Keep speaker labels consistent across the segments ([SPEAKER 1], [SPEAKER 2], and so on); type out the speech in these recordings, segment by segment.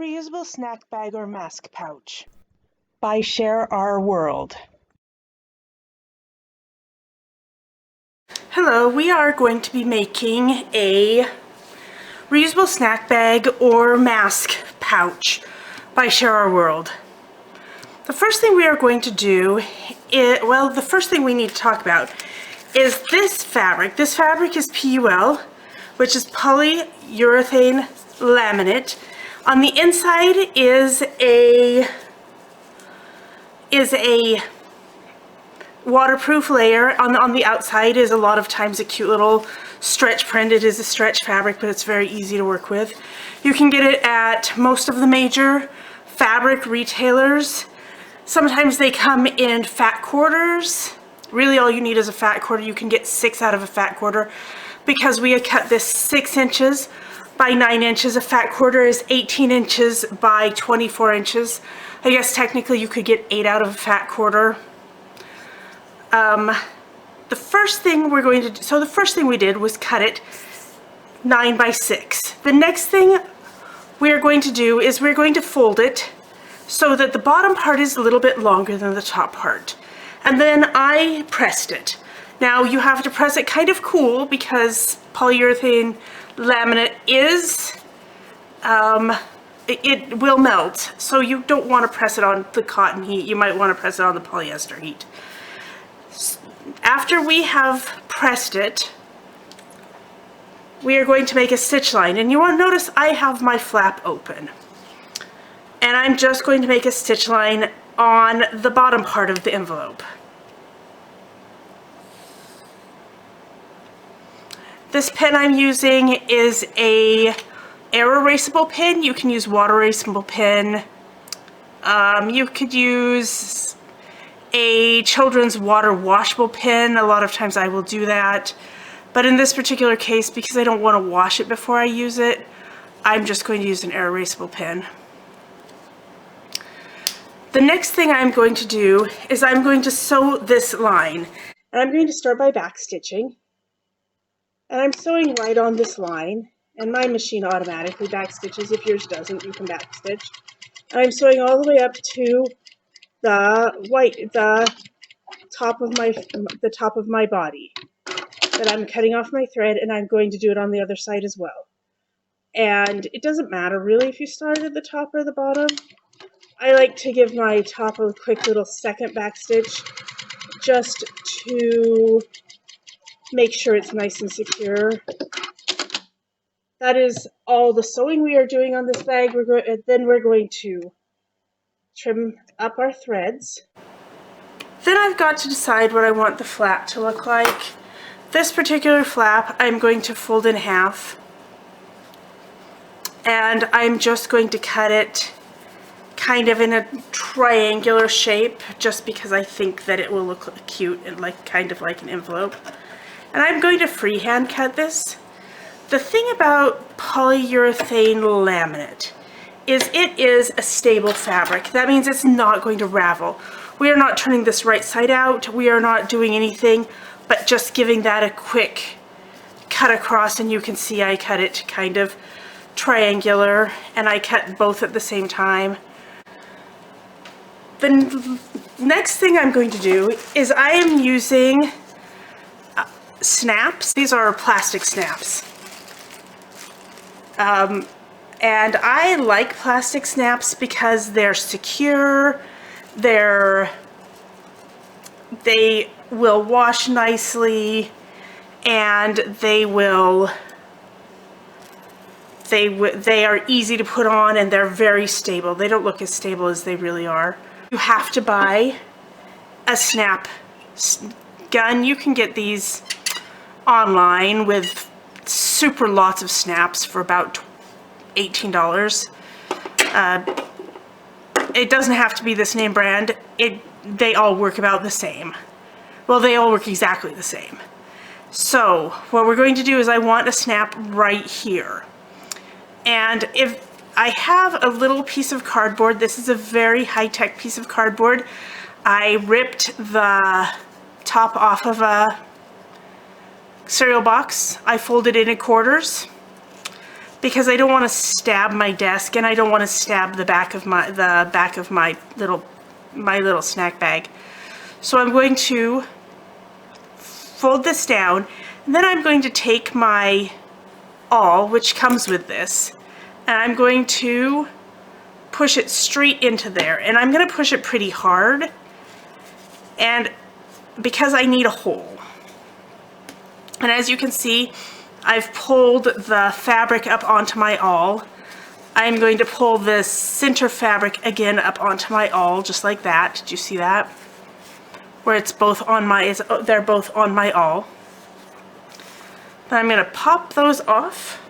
[SPEAKER 1] Reusable snack bag or mask pouch by Share Our World. Hello, we are going to be making a reusable snack bag or mask pouch by Share Our World. The first thing we are going to do the first thing we need to talk about is this fabric. This fabric is PUL, which is polyurethane laminate. On the inside is a waterproof layer. On the outside is a lot of times a cute little stretch print. It is a stretch fabric, but it's very easy to work with. You can get it at most of the major fabric retailers. Sometimes they come in fat quarters. Really all you need is a fat quarter. You can get 6 out of a fat quarter. Because we had cut this 6 inches by 9 inches. A fat quarter is 18 inches by 24 inches. I guess technically you could get 8 out of a fat quarter. The first thing we did was cut it 9 by 6. The next thing we're going to do is we're going to fold it so that the bottom part is a little bit longer than the top part. And then I pressed it. Now you have to press it kind of cool because polyurethane laminate is, it will melt. So you don't want to press it on the cotton heat. You might want to press it on the polyester heat. After we have pressed it, we are going to make a stitch line. And you want to notice I have my flap open. And I'm just going to make a stitch line on the bottom part of the envelope. This pen I'm using is a air erasable pen. You can use water erasable pen. You could use a children's water washable pen. A lot of times I will do that. But in this particular case, because I don't want to wash it before I use it, I'm just going to use an air erasable pen. The next thing I'm going to do is I'm going to sew this line. And I'm going to start by back stitching. And I'm sewing right on this line. And my machine automatically back stitches. If yours doesn't, you can back stitch. And I'm sewing all the way up to the top of my body. Then I'm cutting off my thread, and I'm going to do it on the other side as well. And it doesn't matter really if you start at the top or the bottom. I like to give my top a quick little second back stitch just to make sure it's nice and secure. That is all the sewing we are doing on this bag. Then we're going to trim up our threads. Then I've got to decide what I want the flap to look like. This particular flap I'm going to fold in half. And I'm just going to cut it kind of in a triangular shape just because I think that it will look cute and kind of like an envelope. And I'm going to freehand cut this. The thing about polyurethane laminate is it is a stable fabric. That means it's not going to ravel. We are not turning this right side out. We are not doing anything but just giving that a quick cut across, and you can see I cut it kind of triangular and I cut both at the same time. The next thing I'm going to do is I am using snaps. These are plastic snaps. And I like plastic snaps because they're secure, they will wash nicely, and they are easy to put on, and they're very stable. They don't look as stable as they really are. You have to buy a snap gun. You can get these online with super lots of snaps for about $18. It doesn't have to be this name brand. They all work about the same. Well, they all work exactly the same. So what we're going to do is I want a snap right here. And if I have a little piece of cardboard, this is a very high-tech piece of cardboard. I ripped the top off of a cereal box. I folded it in quarters. because I don't want to stab my desk and I don't want to stab the back of my little snack bag. So I'm going to fold this down, and then I'm going to take my awl, which comes with this, and I'm going to push it straight into there. And I'm going to push it pretty hard, and because I need a hole. And as you can see, I've pulled the fabric up onto my awl. I'm going to pull this center fabric again up onto my awl, just like that. Did you see that? Where it's both on my, they're both on my awl. Then I'm going to pop those off.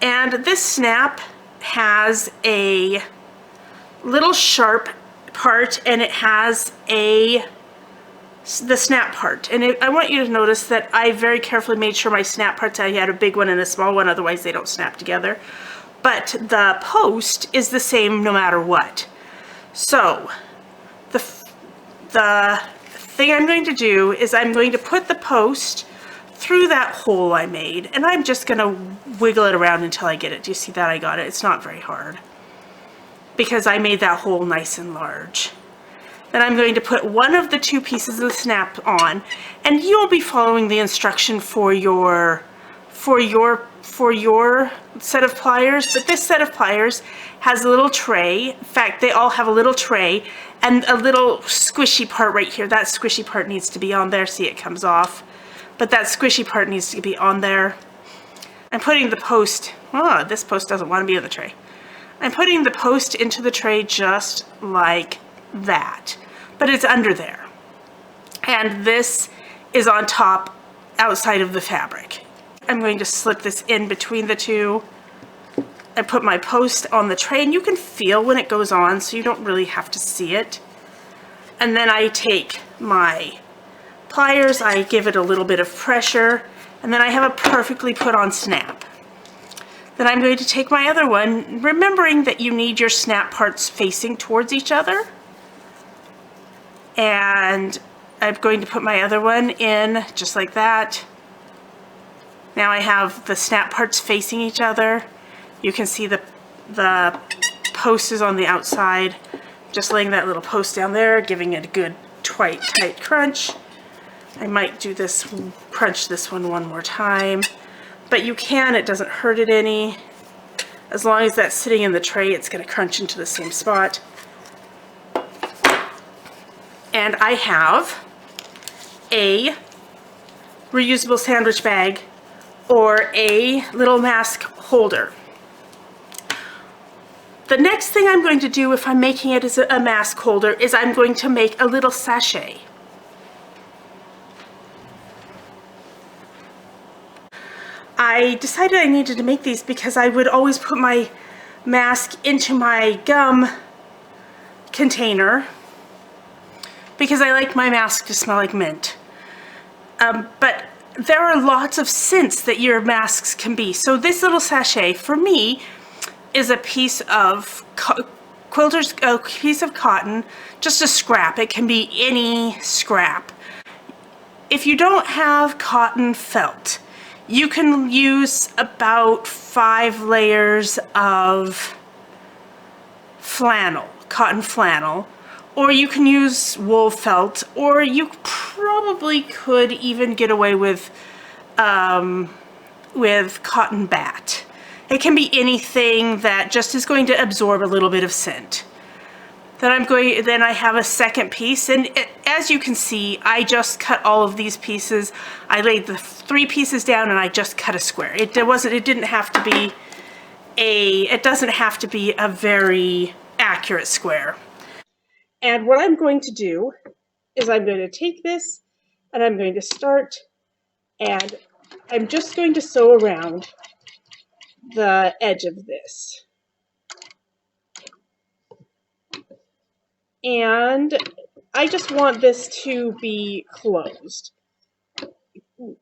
[SPEAKER 1] And this snap has a little sharp part, and it has the snap part. And I want you to notice that I very carefully made sure my snap parts, I had a big one and a small one, otherwise they don't snap together. But the post is the same no matter what. So the thing I'm going to do is I'm going to put the post through that hole I made, and I'm just going to wiggle it around until I get it. Do you see that? I got it. It's not very hard because I made that hole nice and large. Then I'm going to put one of the two pieces of the snap on, and you'll be following the instruction for your set of pliers. But this set of pliers has a little tray. In fact, they all have a little tray and a little squishy part right here. That squishy part needs to be on there. See, it comes off, but that squishy part needs to be on there. I'm putting the post, this post doesn't want to be in the tray. I'm putting the post into the tray just like that, but it's under there. And this is on top, outside of the fabric. I'm going to slip this in between the two. I put my post on the tray, and you can feel when it goes on, so you don't really have to see it. And then I take my pliers, I give it a little bit of pressure, and then I have a perfectly put on snap. Then I'm going to take my other one, remembering that you need your snap parts facing towards each other. And I'm going to put my other one in just like that. Now I have the snap parts facing each other. You can see the post is on the outside. Just laying that little post down there, giving it a good tight crunch. I might do this, crunch this one more time. But you can, it doesn't hurt it any. As long as that's sitting in the tray, it's going to crunch into the same spot. And I have a reusable sandwich bag or a little mask holder. The next thing I'm going to do if I'm making it as a mask holder is I'm going to make a little sachet. I decided I needed to make these because I would always put my mask into my gum container because I like my mask to smell like mint. But there are lots of scents that your masks can be. So this little sachet, for me, is a piece of a piece of cotton, just a scrap. It can be any scrap. If you don't have cotton felt, you can use about 5 layers of flannel, cotton flannel, or you can use wool felt, or you probably could even get away with cotton bat. It can be anything that just is going to absorb a little bit of scent. Then I have a second piece, and as you can see, I just cut all of these pieces. I laid the 3 pieces down, and I just cut a square. It doesn't have to be a very accurate square. And what I'm going to do is I'm going to take this, and I'm going to start, and I'm just going to sew around the edge of this. And I just want this to be closed.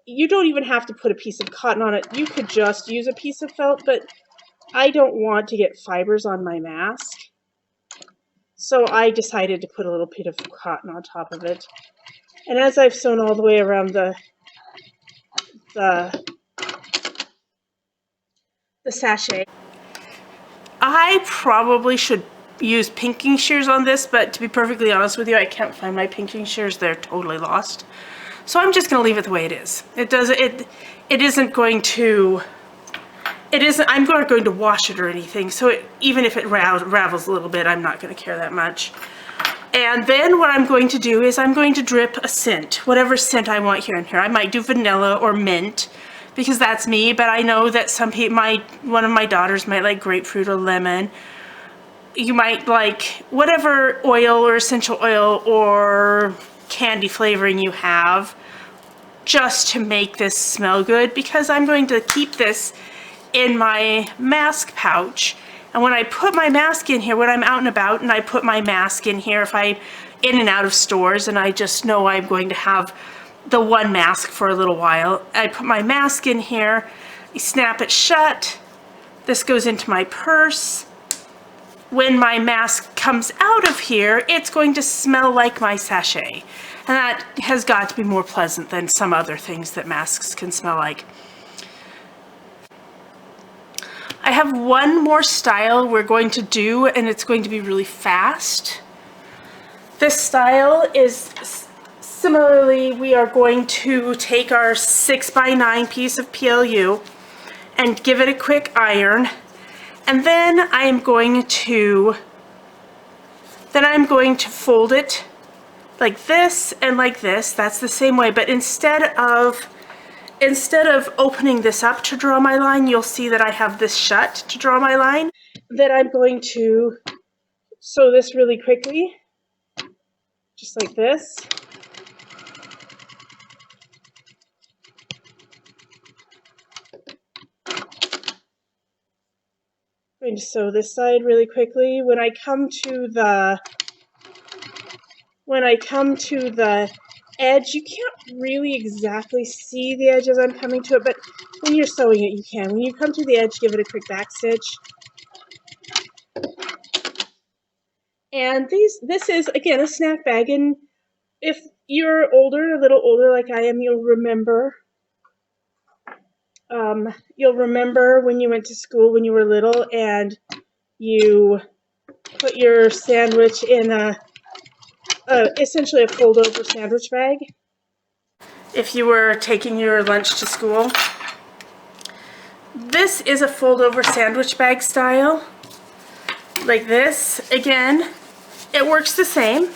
[SPEAKER 1] You don't even have to put a piece of cotton on it. You could just use a piece of felt, but I don't want to get fibers on my mask. So I decided to put a little bit of cotton on top of it. And as I've sewn all the way around the the sachet. I probably should use pinking shears on this, but to be perfectly honest with you, I can't find my pinking shears. They're totally lost. So I'm just going to leave it the way it is. It isn't going to, I'm not going to wash it or anything. So even if it ravels a little bit, I'm not going to care that much. And then what I'm going to do is I'm going to drip a scent, whatever scent I want here and here. I might do vanilla or mint because that's me, but I know that some people one of my daughters might like grapefruit or lemon. You might like whatever oil or essential oil or candy flavoring you have just to make this smell good, because I'm going to keep this in my mask pouch. And when I put my mask in here, when I'm out and about and I put my mask in here, if I'm in and out of stores and I just know I'm going to have the one mask for a little while, I put my mask in here, I snap it shut, this goes into my purse. When my mask comes out of here, it's going to smell like my sachet. And that has got to be more pleasant than some other things that masks can smell like. I have one more style we're going to do, and it's going to be really fast. This style is similarly, we are going to take our 6x9 piece of PLU and give it a quick iron. And then I'm going to fold it like this and like this. That's the same way, but instead of opening this up to draw my line, you'll see that I have this shut to draw my line. Then I'm going to sew this really quickly, just like this. I'm going to sew this side really quickly. When I come to the edge, you can't really exactly see the edge as I'm coming to it, but when you're sewing it, you can. When you come to the edge, give it a quick back stitch. And this is, again, a snack bag, and if you're older, a little older like I am, you'll remember when you went to school when you were little and you put your sandwich in essentially a fold-over sandwich bag. If you were taking your lunch to school. This is a fold-over sandwich bag style, like this. Again, it works the same.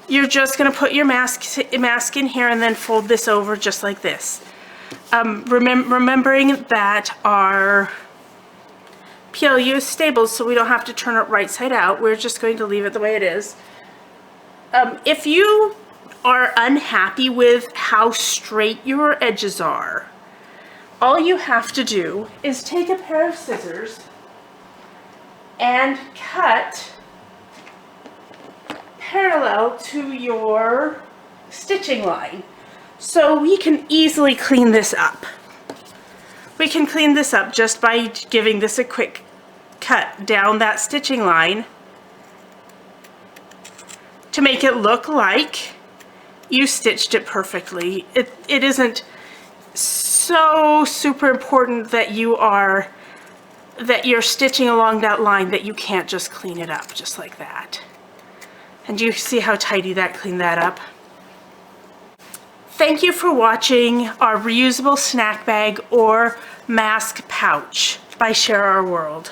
[SPEAKER 1] You're just going to put your mask in here and then fold this over just like this. Remembering that our PLU is stable, so we don't have to turn it right side out. We're just going to leave it the way it is. If you are unhappy with how straight your edges are, all you have to do is take a pair of scissors and cut parallel to your stitching line. So we can easily clean this up. We can clean this up just by giving this a quick cut down that stitching line to make it look like you stitched it perfectly. It isn't so super important that you're stitching along that line that you can't just clean it up just like that. And you see how tidy that cleaned that up? Thank you for watching our reusable snack bag or mask pouch by Share Our World.